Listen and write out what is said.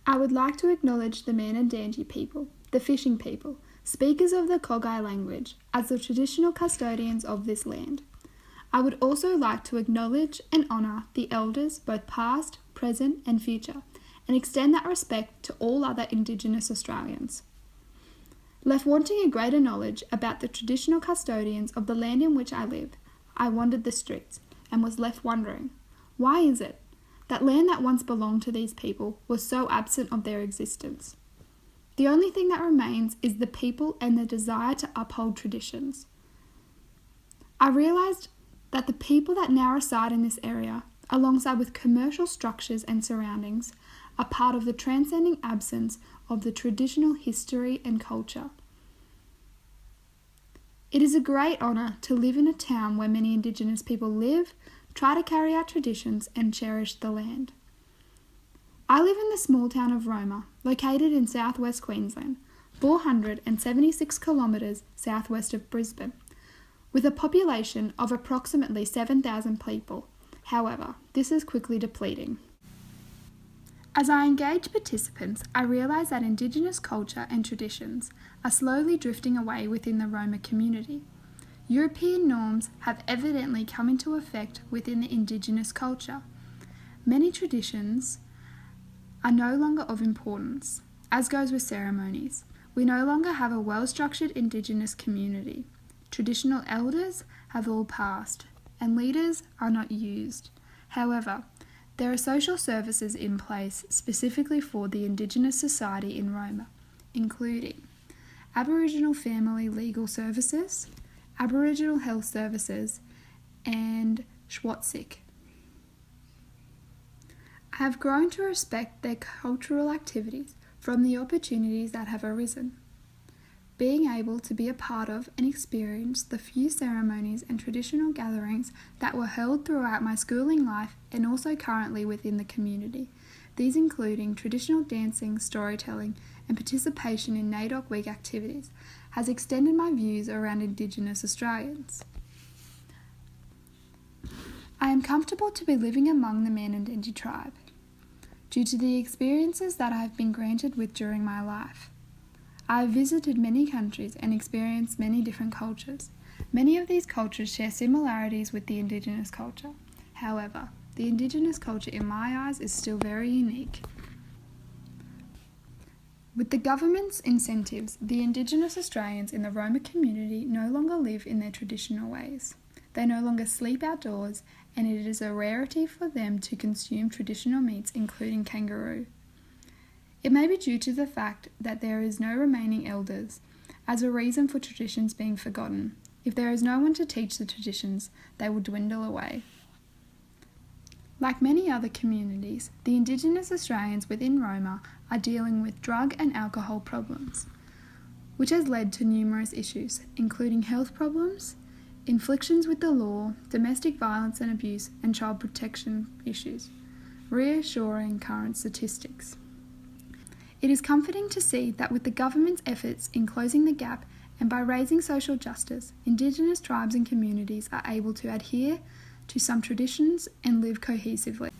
I would like to acknowledge the Manandangi people, the fishing people, speakers of the Kogai language, as the traditional custodians of this land. I would also like to acknowledge and honour the elders, both past, present and future, and extend that respect to all other Indigenous Australians. Left wanting a greater knowledge about the traditional custodians of the land in which I live, I wandered the streets and was left wondering, why is it that land that once belonged to these people was so absent of their existence? The only thing that remains is the people and the desire to uphold traditions. I realised that the people that now reside in this area, alongside with commercial structures and surroundings, are part of the transcending absence of the traditional history and culture. It is a great honour to live in a town where many Indigenous people live, try to carry out traditions and cherish the land. I live in the small town of Roma, located in southwest Queensland, 476 kilometres southwest of Brisbane, with a population of approximately 7,000 people. However, this is quickly depleting. As I engage participants, I realise that Indigenous culture and traditions are slowly drifting away within the Roma community. European norms have evidently come into effect within the Indigenous culture. Many traditions are no longer of importance, as goes with ceremonies. We no longer have a well-structured Indigenous community. Traditional elders have all passed, and leaders are not used. However, there are social services in place specifically for the Indigenous society in Roma, including Aboriginal Family Legal Services, Aboriginal Health Services, and SWATSIC. I have grown to respect their cultural activities from the opportunities that have arisen. Being able to be a part of and experience the few ceremonies and traditional gatherings that were held throughout my schooling life and also currently within the community, these including traditional dancing, storytelling and participation in NAIDOC Week activities, has extended my views around Indigenous Australians. I am comfortable to be living among the Manandangi tribe, due to the experiences that I have been granted with during my life. I have visited many countries and experienced many different cultures. Many of these cultures share similarities with the Indigenous culture. However, the Indigenous culture in my eyes is still very unique. With the government's incentives, the Indigenous Australians in the Roma community no longer live in their traditional ways. They no longer sleep outdoors, and it is a rarity for them to consume traditional meats, including kangaroo. It may be due to the fact that there is no remaining elders, as a reason for traditions being forgotten. If there is no one to teach the traditions, they will dwindle away. Like many other communities, the Indigenous Australians within Roma are dealing with drug and alcohol problems, which has led to numerous issues, including health problems, inflictions with the law, domestic violence and abuse, and child protection issues, reassuring current statistics. It is comforting to see that with the government's efforts in closing the gap and by raising social justice, Indigenous tribes and communities are able to adhere to some traditions and live cohesively.